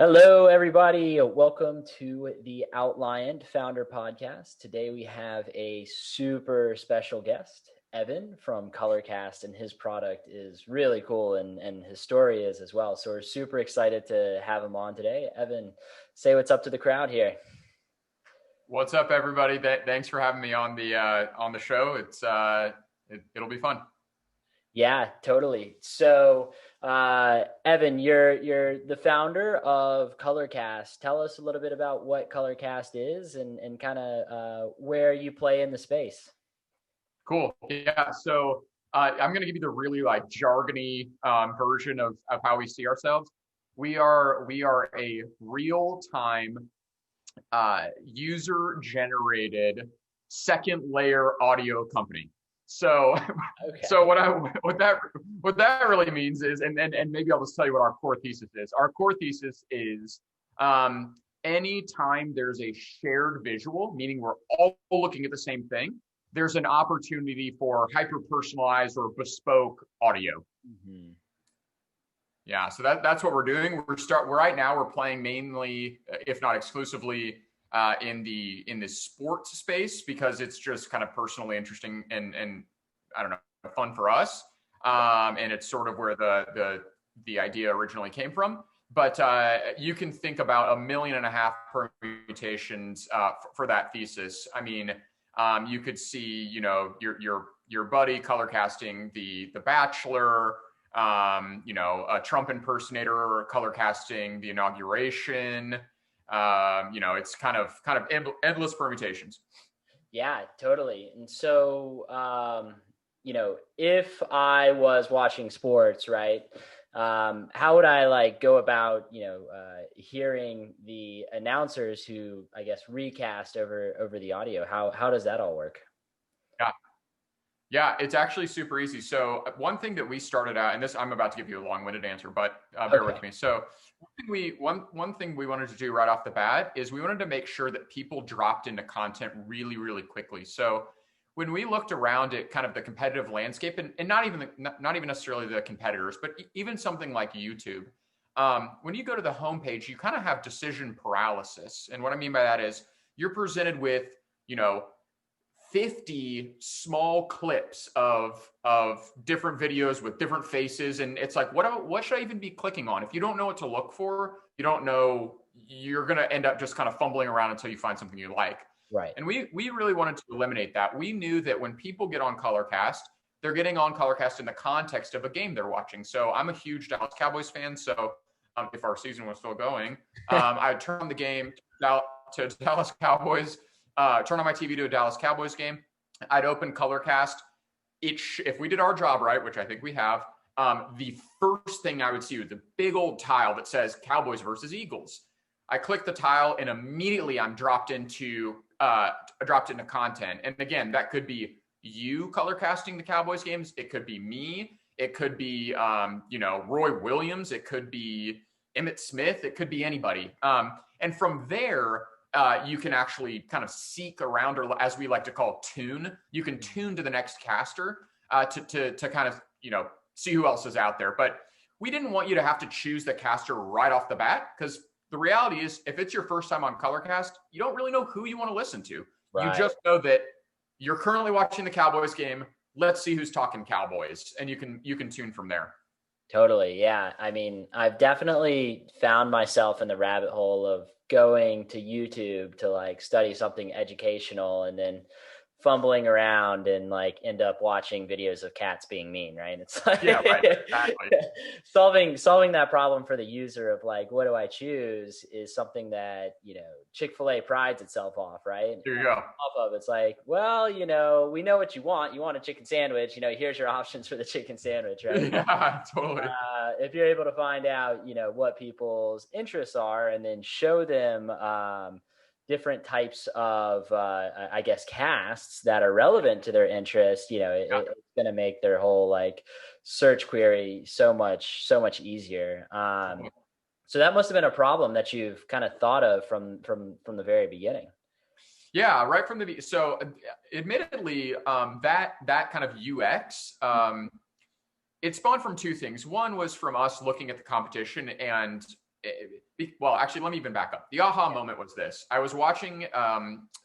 Hello, everybody. Welcome to the Outliant Founder Podcast. Today we have a super special guest, Evan from Colorca.st, and his product is really cool and his story is as well. So we're super excited to have him on today. Evan, say what's up to the crowd here. What's up, everybody? Thanks for having me on the show. It'll be fun. Yeah, totally. So, Evan, you're the founder of Colorca.st. Tell us a little bit about what Colorca.st is and kind of where you play in the space. Cool. Yeah. So I'm going to give you the really jargony version of how we see ourselves. We are a real time user generated second layer audio company. So, Okay. so what that really means is, and maybe I'll just tell you what our core thesis is. Our core thesis is, anytime there's a shared visual, meaning we're all looking at the same thing, there's an opportunity for hyper personalized or bespoke audio. Mm-hmm. Yeah, so that's what we're doing. Right now we're playing mainly, if not exclusively, in the sports space because it's just kind of personally interesting and I don't know, fun for us. And it's sort of where the idea originally came from. But you can think about 1.5 million permutations for that thesis. I mean, you could see, your buddy color casting the Bachelor. A Trump impersonator color casting the inauguration. It's kind of endless permutations. Yeah, totally. And so, if I was watching sports, right, how would I go about, hearing the announcers who, I guess, recast over the audio? How does that all work? Yeah, it's actually super easy. So one thing that we started out, and this I'm about to give you a long-winded answer, but bear with me. So one thing we wanted to do right off the bat is we wanted to make sure that people dropped into content really, really quickly. So when we looked around at kind of the competitive landscape, and not even necessarily the competitors, but even something like YouTube, when you go to the homepage, you kind of have decision paralysis. And what I mean by that is you're presented with, 50 small clips of different videos with different faces, and it's like, what should I even be clicking on? If you don't know what to look for, you don't know, you're going to end up just kind of fumbling around until you find something you like. Right. And we really wanted to eliminate that. We knew that when people get on Colorca.st, they're getting on Colorca.st in the context of a game they're watching. So I'm a huge Dallas Cowboys fan. So if our season was still going, I'd turn on the game to Dallas Cowboys. Turn on my TV to a Dallas Cowboys game. I'd open Colorca.st. If we did our job right, which I think we have, the first thing I would see was the big old tile that says Cowboys versus Eagles. I click the tile and immediately I'm dropped into content. And again, that could be you color casting the Cowboys games. It could be me. It could be Roy Williams. It could be Emmitt Smith. It could be anybody. And from there, you can actually kind of seek around, or as we like to call tune. You can tune to the next caster to kind of see who else is out there. But we didn't want you to have to choose the caster right off the bat, because the reality is, if it's your first time on Colorca.st, you don't really know who you want to listen to. Right. You just know that you're currently watching the Cowboys game. Let's see who's talking Cowboys, and you can tune from there. Totally. Yeah. I mean, I've definitely found myself in the rabbit hole of going to YouTube to study something educational and then fumbling around and end up watching videos of cats being mean, right? It's like, yeah, right, exactly. solving that problem for the user of what do I choose is something that, Chick-fil-A prides itself off, right? There you go. Off of it's like, well, we know what you want. You want a chicken sandwich, here's your options for the chicken sandwich, right? Yeah, totally. If you're able to find out, what people's interests are and then show them, different types of, I guess, casts that are relevant to their interest, it's going to make their whole search query so much easier. So that must have been a problem that you've kind of thought of from the very beginning. Yeah, right from the so admittedly, that kind of UX, it spawned from two things. One was from us looking at the competition and well, actually, let me even back up. The aha moment was this. I was watching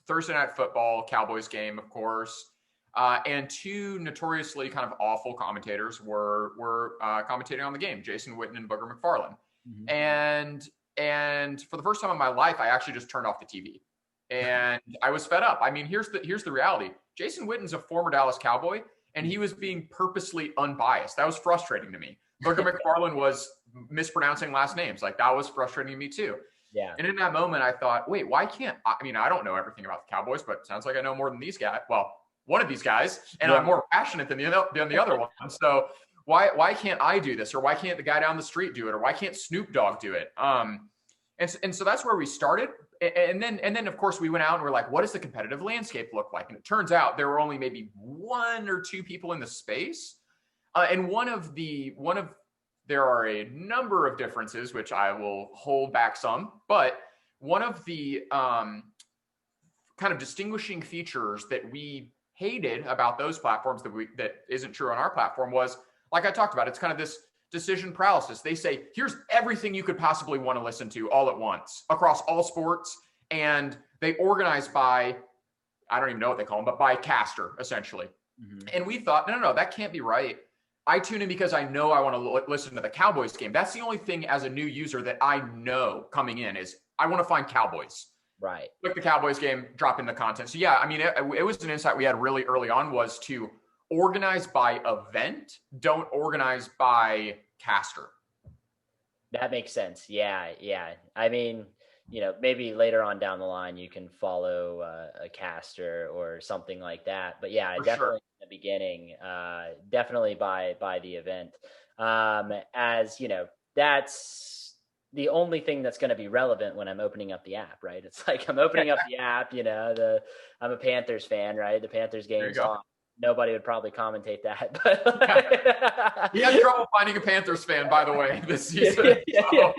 Thursday Night Football, Cowboys game, of course, and two notoriously kind of awful commentators were commentating on the game, Jason Witten and Booger McFarland. Mm-hmm. And for the first time in my life, I actually just turned off the TV. And I was fed up. I mean, here's the reality. Jason Witten's a former Dallas Cowboy, and he was being purposely unbiased. That was frustrating to me. Booger McFarland was mispronouncing last names. Like, that was frustrating to me too. Yeah. And in that moment, I thought, wait, why can't I mean, I don't know everything about the Cowboys, but it sounds like I know more than these guys. Well, one of these guys, and I'm more passionate than the other one. So why can't I do this? Or why can't the guy down the street do it? Or why can't Snoop Dogg do it? And so that's where we started. And then of course we went out and we're like, what does the competitive landscape look like? And it turns out there were only maybe one or two people in the space. And there are a number of differences, which I will hold back some, but one of the kind of distinguishing features that we hated about those platforms that isn't true on our platform was, like I talked about, it's kind of this decision paralysis. They say, here's everything you could possibly want to listen to all at once across all sports. And they organize by, I don't even know what they call them, but by caster, essentially. Mm-hmm. And we thought, no, that can't be right. I tune in because I know I want to listen to the Cowboys game. That's the only thing as a new user that I know coming in is I want to find Cowboys. Right. Click the Cowboys game, drop in the content. So yeah, I mean, it was an insight we had really early on, was to organize by event, don't organize by caster. That makes sense. Yeah. I mean, maybe later on down the line you can follow a caster or something like that. But yeah, definitely in the beginning, definitely by the event. As that's the only thing that's going to be relevant when I'm opening up the app, right? It's like I'm opening up the app, I'm a Panthers fan, right? The Panthers game's on. Nobody would probably commentate that. But he had trouble finding a Panthers fan, by the way, this season. Yeah.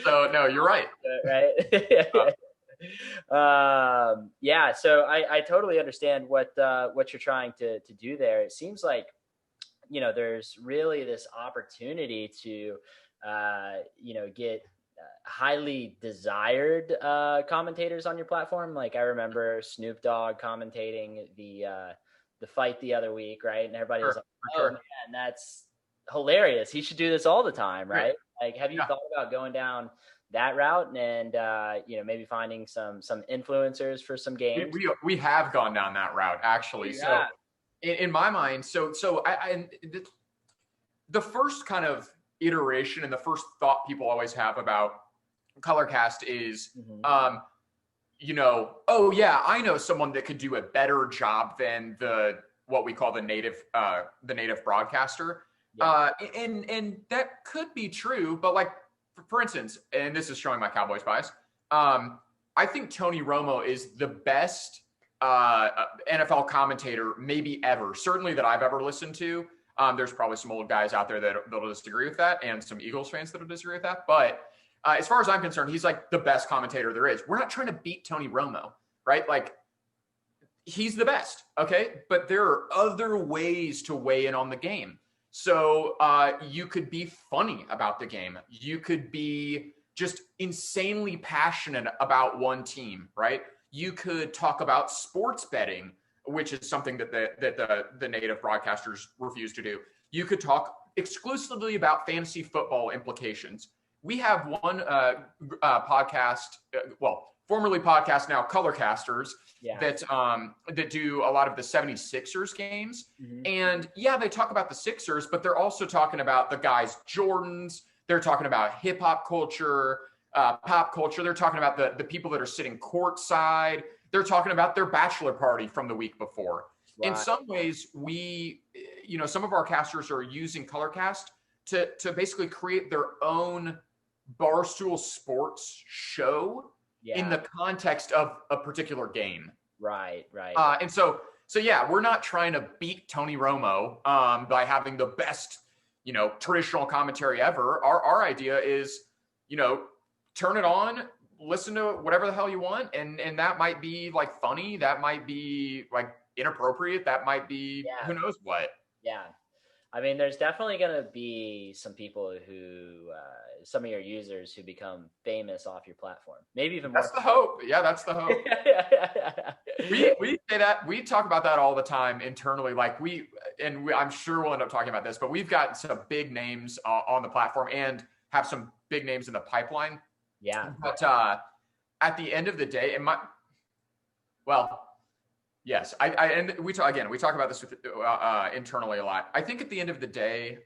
So no, you're right. Right. So I totally understand what you're trying to do there. It seems like, there's really this opportunity to, get highly desired commentators on your platform. Like, I remember Snoop Dogg commentating the fight the other week, right? And everybody was like, man, that's hilarious. He should do this all the time, right? Like, have you thought about going down that route and, maybe finding some influencers for some games? We have gone down that route, actually. Yeah. So in my mind, the first kind of iteration and the first thought people always have about Colorcast is, oh yeah, I know someone that could do a better job than what we call the native broadcaster. Yeah. And that could be true, but like, for instance, and this is showing my Cowboys bias, I think Tony Romo is the best NFL commentator maybe ever, certainly that I've ever listened to. There's probably some old guys out there that'll disagree with that, and some Eagles fans that'll disagree with that. But as far as I'm concerned, he's like the best commentator there is. We're not trying to beat Tony Romo, right? Like, he's the best, okay? But there are other ways to weigh in on the game. So you could be funny about the game. You could be just insanely passionate about one team, right? You could talk about sports betting, which is something that the native broadcasters refuse to do. You could talk exclusively about fantasy football implications. We have one podcast, formerly podcast, now Colorcasters, that do a lot of the 76ers games. Mm-hmm. And yeah, they talk about the Sixers, but they're also talking about the guys' Jordans. They're talking about hip hop culture, pop culture. They're talking about the people that are sitting courtside. They're talking about their bachelor party from the week before. Right. In some ways, some of our casters are using Colorcast to basically create their own Barstool Sports show in the context of a particular game. Right. And so yeah, we're not trying to beat Tony Romo by having the best, traditional commentary ever. Our idea is, turn it on, listen to whatever the hell you want. And that might be like funny. That might be like inappropriate. That might be who knows what. Yeah. I mean, there's definitely going to be some people who, some of your users who become famous off your platform. Maybe even more. That's the hope. Yeah, that's the hope. We say that, we talk about that all the time internally. Like I'm sure we'll end up talking about this, but we've got some big names on the platform and have some big names in the pipeline. Yeah. But at the end of the day, yes, and we talk about this with, internally a lot. I think at the end of the day,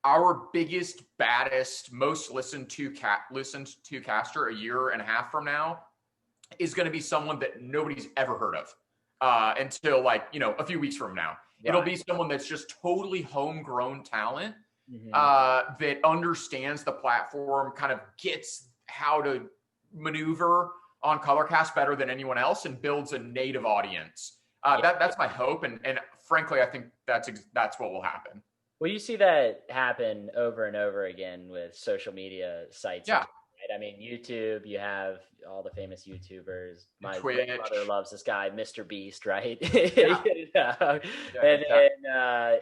our biggest, baddest, most listened to caster a year and a half from now is going to be someone that nobody's ever heard of until a few weeks from now. Right. It'll be someone that's just totally homegrown talent that understands the platform, kind of gets how to maneuver on Colorcast better than anyone else, and builds a native audience. That's my hope, and frankly, I think that's what will happen. Well, you see that happen over and over again with social media sites. Yeah. Right? I mean, YouTube, you have all the famous YouTubers. My Twitch. brother loves this guy, Mr. Beast, right? Yeah. And then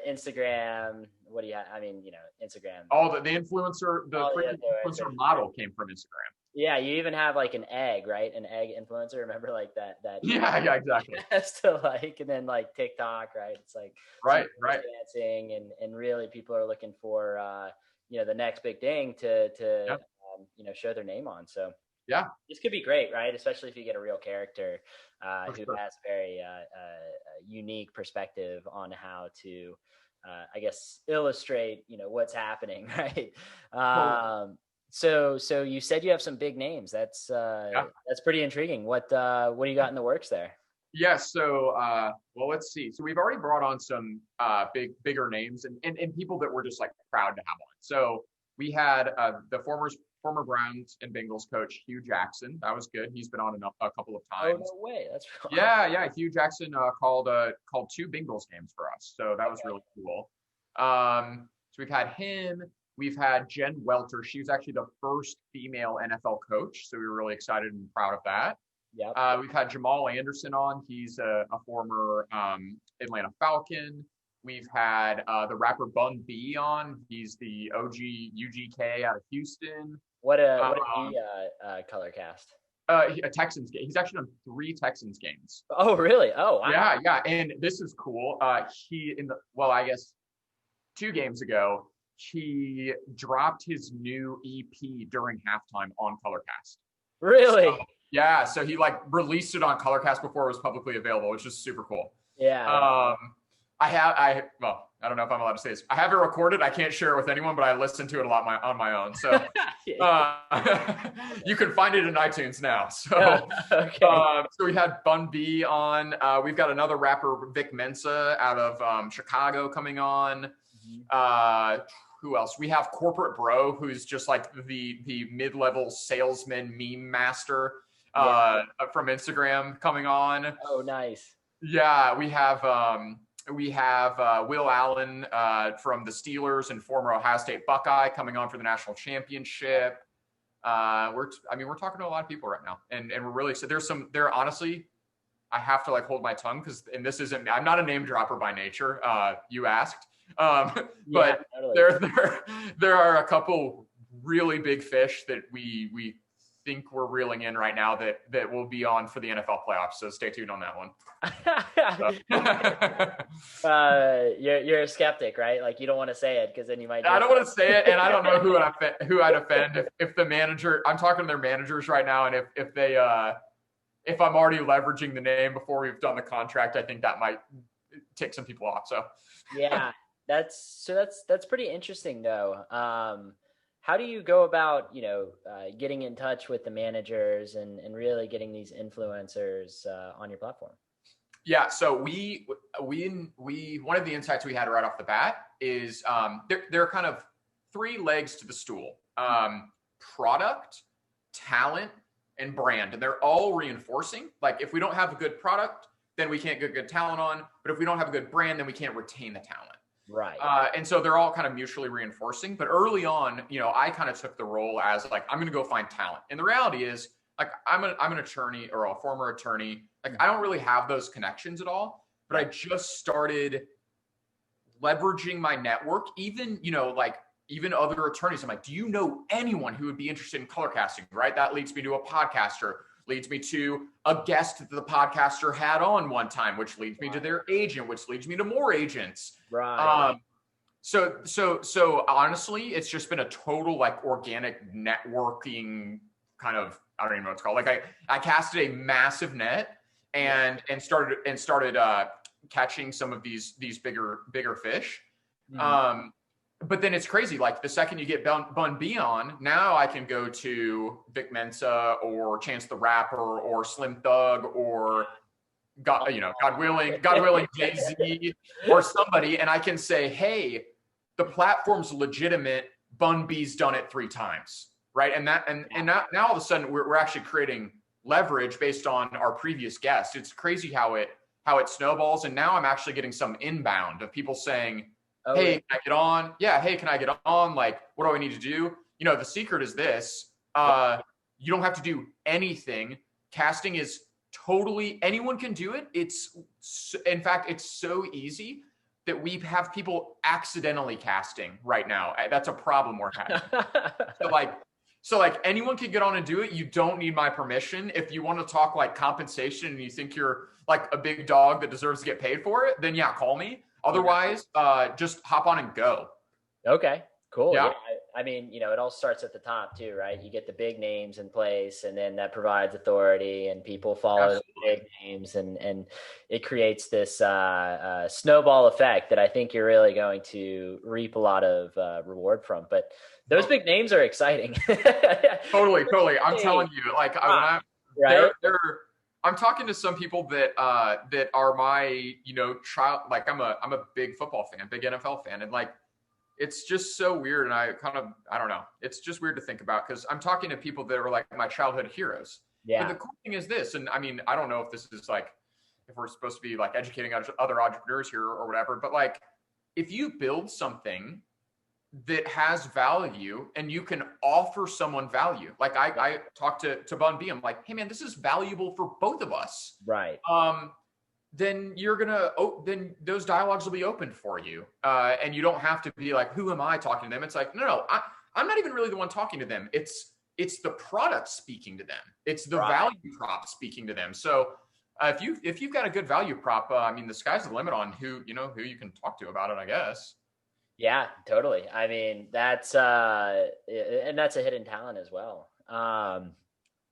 Instagram. What do you have? I mean, Instagram. All the influencer, influencer model came from Instagram. Yeah, you even have like an egg, right? An egg influencer. Remember, like that. Yeah, exactly. And then like TikTok, right? It's like right. dancing, and really people are looking for the next big thing to show their name on. So yeah, this could be great, right? Especially if you get a real character who has a very unique perspective on how to, I guess, illustrate what's happening, right? So you said you have some big names. That's pretty intriguing. What do you got in the works there? Yeah. So, let's see. So we've already brought on some bigger names and people that we're just like proud to have on. So we had the former Browns and Bengals coach, Hugh Jackson. That was good. He's been on a couple of times. Oh, no way. That's yeah. Hugh Jackson called 2 Bengals games for us. So that was really cool. So we've had him. We've had Jen Welter. She was actually the first female NFL coach. So we were really excited and proud of that. Yep. We've had Jamal Anderson on. He's a former Atlanta Falcon. We've had the rapper Bun B on. He's the OG UGK out of Houston. What did he color cast? A Texans game. He's actually done 3 Texans games. Oh, really? Oh, wow. Yeah. And this is cool. I guess 2 games ago, he dropped his new EP during halftime on Colorcast. Really? So he released it on Colorcast before it was publicly available, which is super cool. Yeah. I don't know if I'm allowed to say this. I have it recorded. I can't share it with anyone, but I listen to it a lot on my own. So you can find it in iTunes now. So, okay. So we had Bun B on. We've got another rapper, Vic Mensa, out of Chicago, coming on. Who else? We have Corporate Bro, who's just like the mid-level salesman meme master from Instagram, coming on. Oh, nice. Yeah, we have Will Allen from the Steelers and former Ohio State Buckeye coming on for the national championship. We're talking to a lot of people right now, and we're really excited. Honestly, I have to hold my tongue I'm not a name dropper by nature. You asked. But totally. there are a couple really big fish that we think we're reeling in right now that will be on for the NFL playoffs. So stay tuned on that one. You're a skeptic, right? Like you don't want to say it because then you might. I don't want to say it, and I don't know who I'd offend if the manager. I'm talking to their managers right now, and if I'm already leveraging the name before we've done the contract, I think that might tick some people off. So yeah. That's pretty interesting though. How do you go about, getting in touch with the managers and really getting these influencers on your platform? Yeah. So we one of the insights we had right off the bat is there are kind of 3 legs to the stool: product, talent, and brand, and they're all reinforcing. Like if we don't have a good product, then we can't get good talent on. But if we don't have a good brand, then we can't retain the talent. Right. And so they're all kind of mutually reinforcing. But early on, I kind of took the role as I'm going to go find talent. And the reality is, I'm an attorney or a former attorney. I don't really have those connections at all. But I just started leveraging my network, even, like even other attorneys. I'm like, do you know anyone who would be interested in color casting? Right. That leads me to a podcaster, leads me to a guest that the podcaster had on one time, which leads me to their agent, which leads me to more agents. Right. So honestly, it's just been a total like organic networking kind of, I don't even know what it's called. Like I casted a massive net and started catching some of these bigger fish. Mm-hmm. But then it's crazy. Like the second you get Bun B on, now I can go to Vic Mensa or Chance the Rapper or Slim Thug or God willing, Jay-Z or somebody, and I can say, hey, the platform's legitimate. Bun B's done it 3 times, right? And now all of a sudden we're actually creating leverage based on our previous guests. It's crazy how it snowballs, and now I'm actually getting some inbound of people saying, hey, can I get on? Yeah, hey, can I get on? Like, what do I need to do? The secret is this. You don't have to do anything. Casting is totally, anyone can do it. In fact, it's so easy that we have people accidentally casting right now. That's a problem we're having. So anyone can get on and do it. You don't need my permission. If you want to talk like compensation and you think you're like a big dog that deserves to get paid for it, then yeah, call me. Otherwise, just hop on and go. Okay, cool. Yeah. I mean, it all starts at the top too, right? You get the big names in place, and then that provides authority, and people follow the big names, and it creates this snowball effect that I think you're really going to reap a lot of reward from. But those big names are exciting. Totally. I'm telling you, like I'm talking to some people that are my child. Like I'm a big football fan, big NFL fan, and like it's just so weird. And I don't know. It's just weird to think about because I'm talking to people that are like my childhood heroes. Yeah. But the cool thing is this, and I mean, I don't know if this is like if we're supposed to be like educating other entrepreneurs here or whatever, but like if you build something that has value and you can offer someone value. Like I talked to Bun B. I'm like, hey man, this is valuable for both of us. Right. Then then those dialogues will be open for you. And you don't have to be like, who am I talking to them? It's like, no, I'm not even really the one talking to them. It's the product speaking to them. It's the value prop speaking to them. So if you've got a good value prop, I mean, the sky's the limit on who you can talk to about it, I guess. Yeah, totally. I mean, that's and that's a hidden talent as well.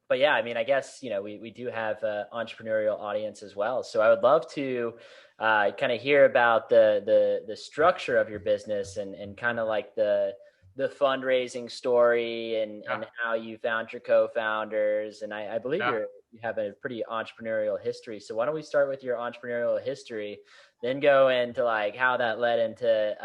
But yeah, I mean, I guess, we do have an entrepreneurial audience as well. So I would love to kind of hear about the structure of your business and kind of like the fundraising story and how you found your co-founders. And I believe you have a pretty entrepreneurial history. So why don't we start with your entrepreneurial history, then go into like how that led into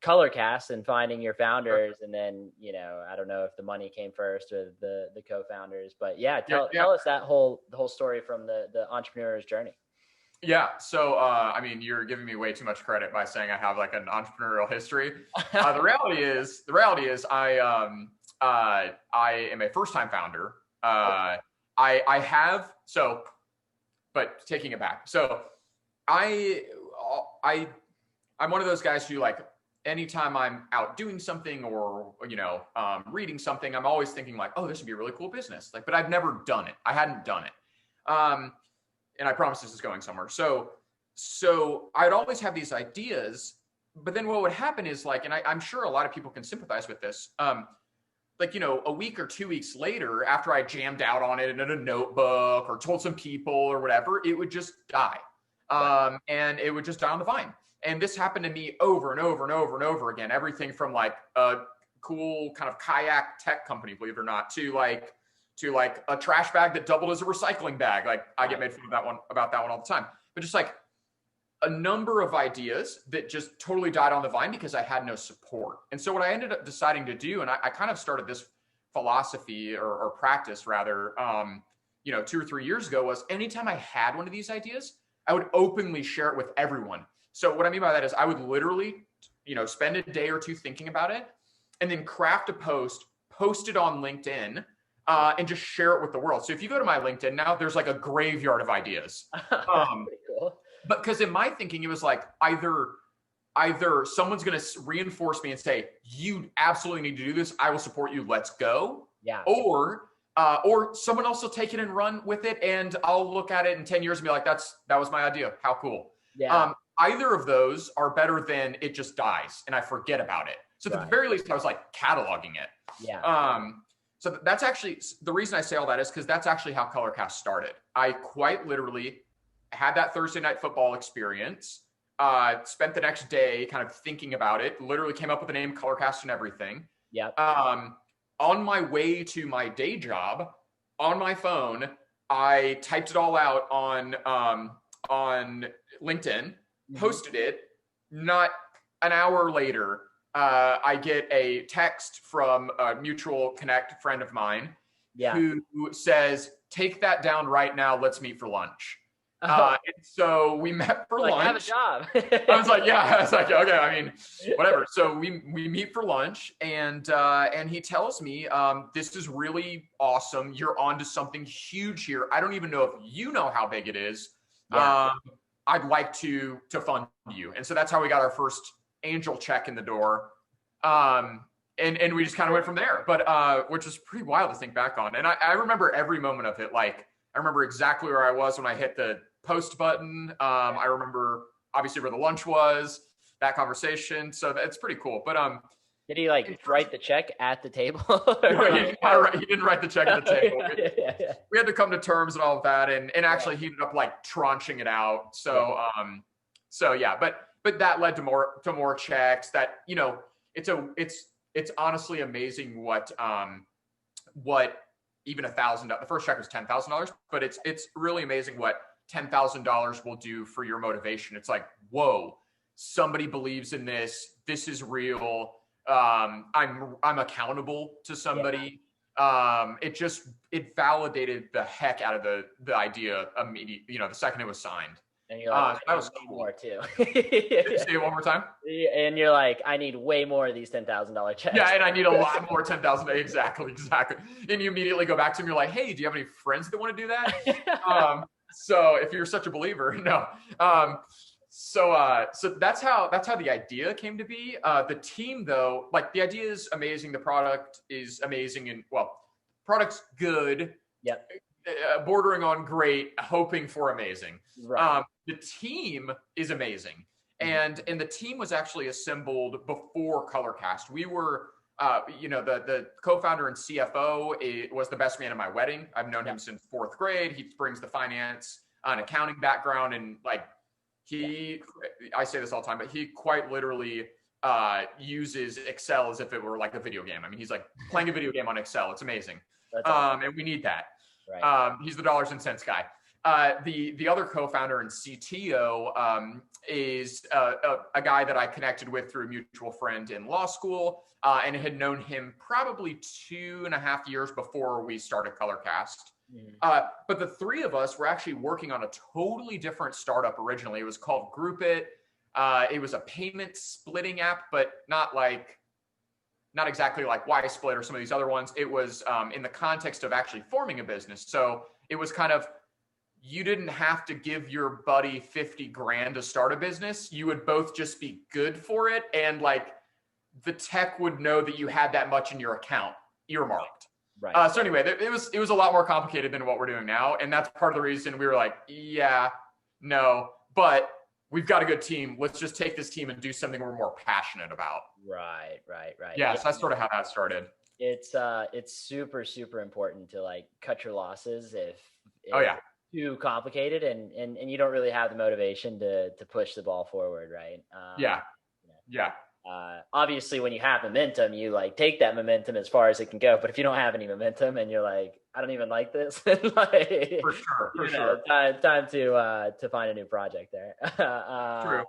Colorcast and finding your founders, and then I don't know if the money came first or the co-founders, but tell us the whole story from the entrepreneur's journey. Yeah. So I mean, you're giving me way too much credit by saying I have like an entrepreneurial history. The reality is I am a first-time founder. But taking it back. So I'm one of those guys who like anytime I'm out doing something or reading something, I'm always thinking like, oh, this would be a really cool business. Like, but I've never done it. I hadn't done it. And I promise this is going somewhere. So I'd always have these ideas, but then what would happen is like, and I'm sure a lot of people can sympathize with this. Like, a week or 2 weeks later, after I jammed out on it in a notebook or told some people or whatever, it would just die. And it would just die on the vine. And this happened to me over and over and over and over again. Everything from like a cool kind of kayak tech company, believe it or not, to like a trash bag that doubled as a recycling bag. Like I get made fun of about that one all the time. But just like a number of ideas that just totally died on the vine because I had no support. And so what I ended up deciding to do, and I kind of started this philosophy or practice rather, 2 or 3 years ago, was anytime I had one of these ideas, I would openly share it with everyone. So what I mean by that is I would literally, spend a day or two thinking about it and then craft a post it on LinkedIn, and just share it with the world. So if you go to my LinkedIn now, there's like a graveyard of ideas. Pretty cool. But because in my thinking, it was like either someone's going to reinforce me and say, you absolutely need to do this. I will support you. Let's go. Yeah. Or someone else will take it and run with it. And I'll look at it in 10 years and be like, that was my idea. How cool. Yeah. Either of those are better than it just dies and I forget about it. So at the very least, I was like cataloging it. Yeah. So that's actually the reason I say all that is because that's actually how Colorcast started. I quite literally had that Thursday night football experience, spent the next day kind of thinking about it, literally came up with the name Colorcast and everything. Yeah. On my way to my day job on my phone, I typed it all out on LinkedIn, posted it. Not an hour later, I get a text from a mutual connect friend of mine who says, take that down right now. Let's meet for lunch. And so we met for lunch. I have a job. I was like, yeah. I was like, okay. I mean, whatever. So we meet for lunch, and he tells me, this is really awesome. You're onto something huge here. I don't even know if you know how big it is. Yeah. I'd like to fund you. And so that's how we got our first angel check in the door. And we just kind of went from there, but which was pretty wild to think back on. And I remember every moment of it. Like, I remember exactly where I was when I hit the post button. I remember obviously where the lunch was, that conversation. So it's pretty cool. But did he like write the check at the table? He didn't write the check at the table. We had to come to terms and all of that, and actually he ended up like tranching it out. So but that led to more checks. That, you know, it's honestly amazing what even $1,000. The first check was $10,000, but it's really amazing what $10,000 will do for your motivation. It's like, whoa, somebody believes in this. This is real. I'm accountable to somebody. It validated the heck out of the idea immediately. You know, the second it was signed. And you're like, that was cool. More too. Say it one more time. And you're like, I need way more of these $10,000 checks. Yeah, and I need a lot more 10,000. Exactly. And you immediately go back to him. You're like, hey, do you have any friends that want to do that? So if you're such a believer, no. So that's how the idea came to be. The team, though, like, the idea is amazing. The product is amazing, and product's good. Yep. Bordering on great, hoping for amazing. Right. The team is amazing. And the team was actually assembled before Colorcast. We were, the co-founder and CFO was the best man at my wedding. I've known him since 4th grade. He brings the finance and accounting background. And like, I say this all the time, but he quite literally uses Excel as if it were like a video game. I mean, he's like playing a video game on Excel. It's amazing. That's awesome. And we need that. Right. He's the dollars and cents guy. The other co-founder and CTO is a guy that I connected with through a mutual friend in law school, and had known him probably 2.5 years before we started Colorcast. But the three of us were actually working on a totally different startup originally. It was called Group It. It was a payment splitting app, but not exactly like YSplit or some of these other ones. It was in the context of actually forming a business. So it was kind of, you didn't have to give your buddy 50 grand to start a business. You would both just be good for it. And like, the tech would know that you had that much in your account earmarked. Right. So anyway, it was a lot more complicated than what we're doing now. And that's part of the reason we were like, yeah, no, but we've got a good team. Let's just take this team and do something we're more passionate about. Right. Yeah, so that's sort of how that started. It's super, super important to like cut your losses if too complicated and you don't really have the motivation to push the ball forward, right? Yeah. Obviously when you have momentum, you like take that momentum as far as it can go. But if you don't have any momentum and you're like, I don't even like this, like, for sure. Time to find a new project there. True.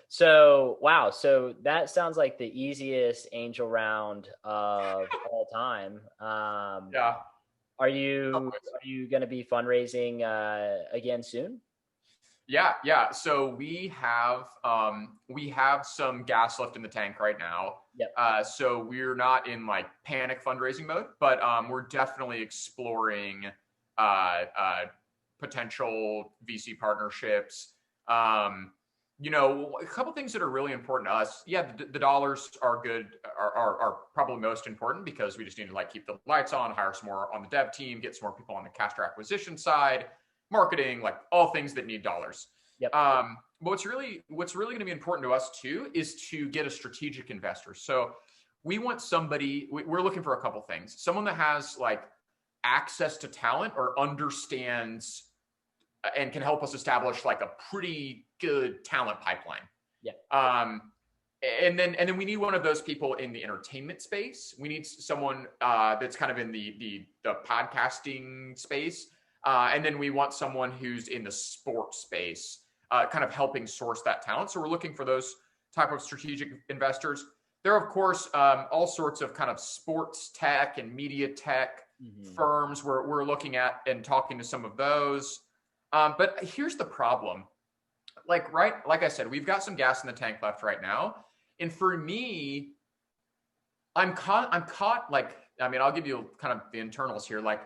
So, wow. So that sounds like the easiest angel round of all time. Yeah. Are you going to be fundraising again soon? Yeah. So we have some gas left in the tank right now. Yep. So we're not in like panic fundraising mode, but we're definitely exploring potential VC partnerships. You know, a couple things that are really important to us. Yeah, the dollars are good, are probably most important, because we just need to like keep the lights on, hire some more on the dev team, get some more people on the caster acquisition side, marketing, like all things that need dollars. Yep. But what's really going to be important to us too is to get a strategic investor. So we want somebody, we're looking for a couple things. Someone that has like access to talent or understands and can help us establish like a pretty good talent pipeline. Yeah. And then we need one of those people in the entertainment space. We need someone that's kind of in the podcasting space. And then we want someone who's in the sports space, kind of helping source that talent. So we're looking for those type of strategic investors. There are, of course, all sorts of kind of sports tech and media tech firms we're looking at and talking to some of those. But here's the problem. Like I said, we've got some gas in the tank left right now. And for me, I'm caught like, I mean, I'll give you kind of the internals here. Like,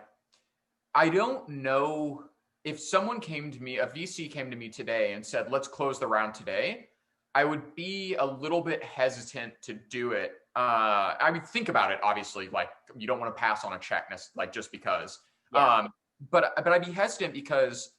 I don't know if someone came to me, a VC came to me today and said, let's close the round today, I would be a little bit hesitant to do it. I mean, think about it, obviously, like you don't want to pass on a check, like just because. Yeah. But I'd be hesitant because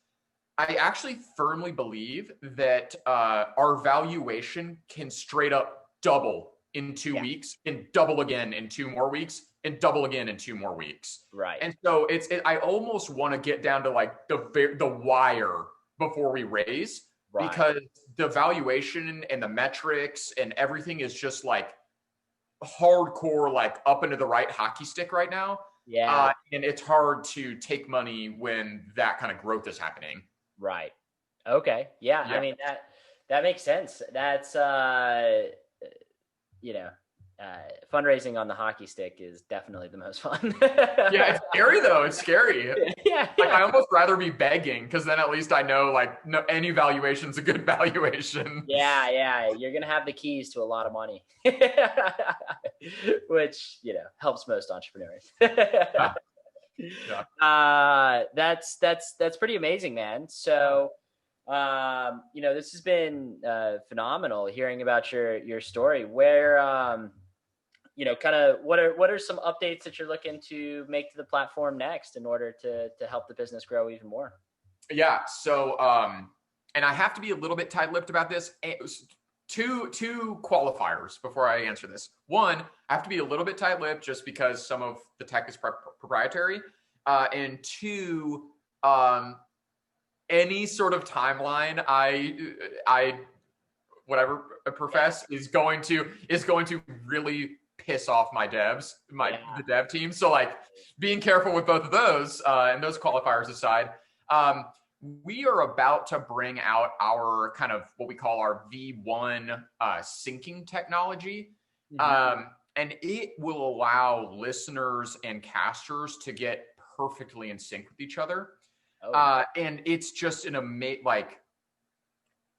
I actually firmly believe that our valuation can straight up double in 2 weeks, and double again in 2 more weeks, and double again in 2 more weeks. Right. And so I almost want to get down to like the wire before we raise, because the valuation and the metrics and everything is just like hardcore, like up into the right hockey stick right now. Yeah. And it's hard to take money when that kind of growth is happening. Right. Okay. Yeah. I mean, that makes sense. That's, fundraising on the hockey stick is definitely the most fun. Yeah. It's scary though. It's scary. Yeah. Like I almost rather be begging, because then at least I know like no, any valuation's a good valuation. Yeah. Yeah. You're going to have the keys to a lot of money, which, helps most entrepreneurs. Yeah. That's pretty amazing, man. So, this has been phenomenal hearing about your story. Where, kind of what are some updates that you're looking to make to the platform next in order to help the business grow even more? Yeah. So, and I have to be a little bit tight-lipped about this. Two qualifiers before I answer this. One, I have to be a little bit tight-lipped just because some of the tech is proprietary. And two, any sort of timeline I whatever I profess is going to really piss off my devs, the dev team. So like being careful with both of those, and those qualifiers aside, we are about to bring out our kind of what we call our V1 syncing technology. And it will allow listeners and casters to get perfectly in sync with each other. And it's just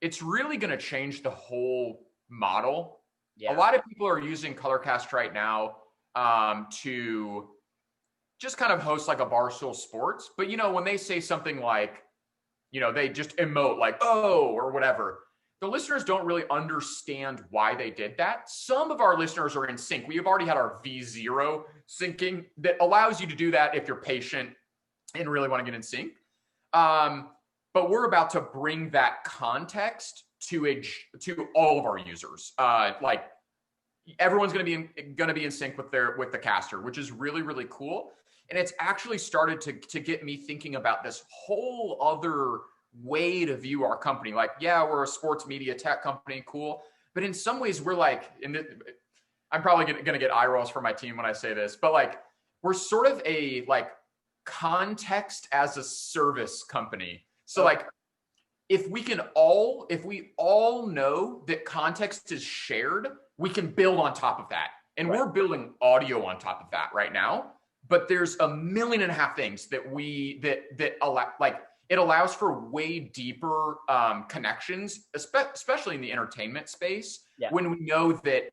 it's really going to change the whole model. Yeah. A lot of people are using Colorcast right now to just kind of host like a Barstool Sports. But, when they say something like, they just emote like, oh, or whatever, the listeners don't really understand why they did that. Some of our listeners are in sync. We have already had our V0 syncing that allows you to do that if you're patient and really want to get in sync. But we're about to bring that context to all of our users. Like everyone's going to be in sync with the caster, which is really, really cool. And it's actually started to get me thinking about this whole other way to view our company. Like, yeah, we're a sports media tech company, cool. But in some ways we're like, I'm probably going to get eye rolls from my team when I say this, but like, we're sort of a like context as a service company. So like, if we all know that context is shared, we can build on top of that. And we're building audio on top of that right now. But there's 1.5 million things that allow, like, it allows for way deeper connections, especially in the entertainment space, when we know that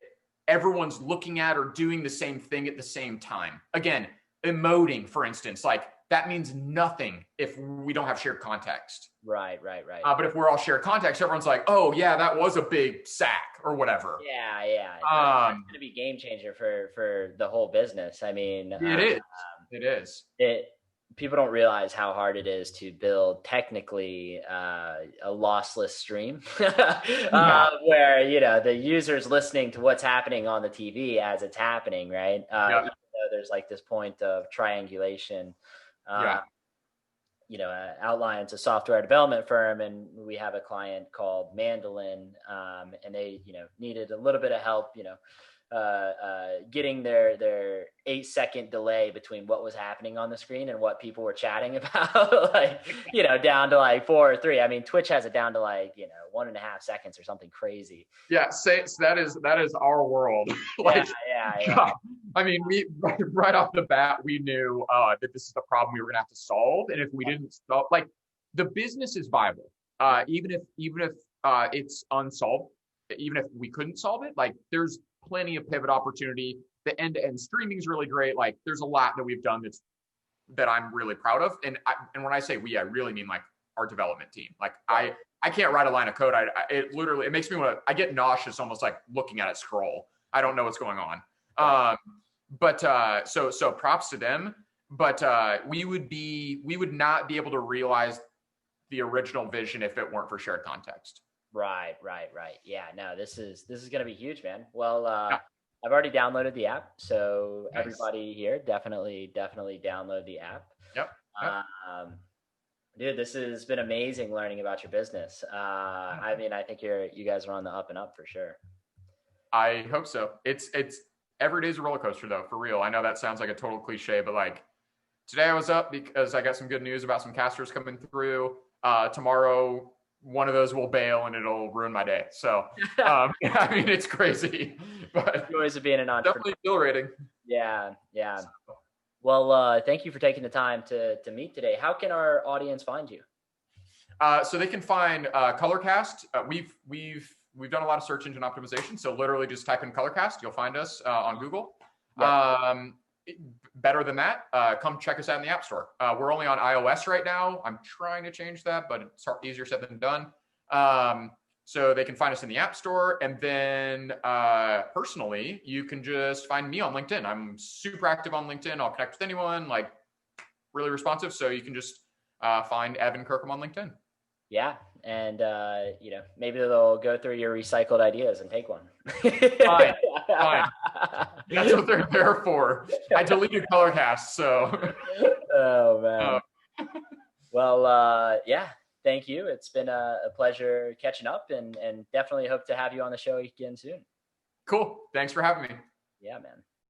everyone's looking at or doing the same thing at the same time. Again, emoting, for instance, like that means nothing if we don't have shared context. Right. But if we're all shared context, everyone's like, oh yeah, that was a big sack or whatever. Yeah. That's going to be game changer for the whole business. I mean, it is. People don't realize how hard it is to build technically a lossless stream where, the user's listening to what's happening on the TV as it's happening, right? Even though there's like this point of triangulation. Outliant's a software development firm, and we have a client called Mandolin, and they, needed a little bit of help, getting their 8-second delay between what was happening on the screen and what people were chatting about, down to like 4 or 3. I mean, Twitch has it down to 1.5 seconds or something crazy. Yeah, so that is our world. Yeah. I mean, we right off the bat, we knew that this is the problem we were gonna have to solve, and if we didn't solve, the business is viable, even if it's unsolved, even if we couldn't solve it, there's plenty of pivot opportunity. The end-to-end streaming is really great. There's a lot that we've done that I'm really proud of, and when I say we, I really mean our development team. I can't write a line of code. It makes me I get nauseous almost looking at it scroll. I don't know what's going on. So props to them, but we would not be able to realize the original vision if it weren't for shared context. Right. Yeah, no, this is going to be huge, man. Well, I've already downloaded the app, so nice. Everybody here, definitely download the app. Yep. Dude, this has been amazing learning about your business. I mean, I think you guys are on the up and up for sure. I hope so. It's every day's a roller coaster though, for real. I know that sounds like a total cliche, but today I was up because I got some good news about some casters coming through. Tomorrow, one of those will bail and it'll ruin my day. So, I mean, it's crazy, but joys of being an entrepreneur. Definitely exhilarating. Yeah. Well, thank you for taking the time to meet today. How can our audience find you? So they can find Colorca.st. We've done a lot of search engine optimization. So literally just type in Colorca.st. You'll find us on Google. Yep. Better than that, come check us out in the App Store. We're only on iOS right now. I'm trying to change that, but it's easier said than done. So they can find us in the App Store. And then personally, you can just find me on LinkedIn. I'm super active on LinkedIn. I'll connect with anyone, really responsive. So you can just find Evan Kirkham on LinkedIn. Yeah. And, maybe they'll go through your recycled ideas and take one. Fine. That's what they're there for. I deleted Colorca.st, so. Oh, man. Well, yeah, thank you. It's been a pleasure catching up, and definitely hope to have you on the show again soon. Cool. Thanks for having me. Yeah, man.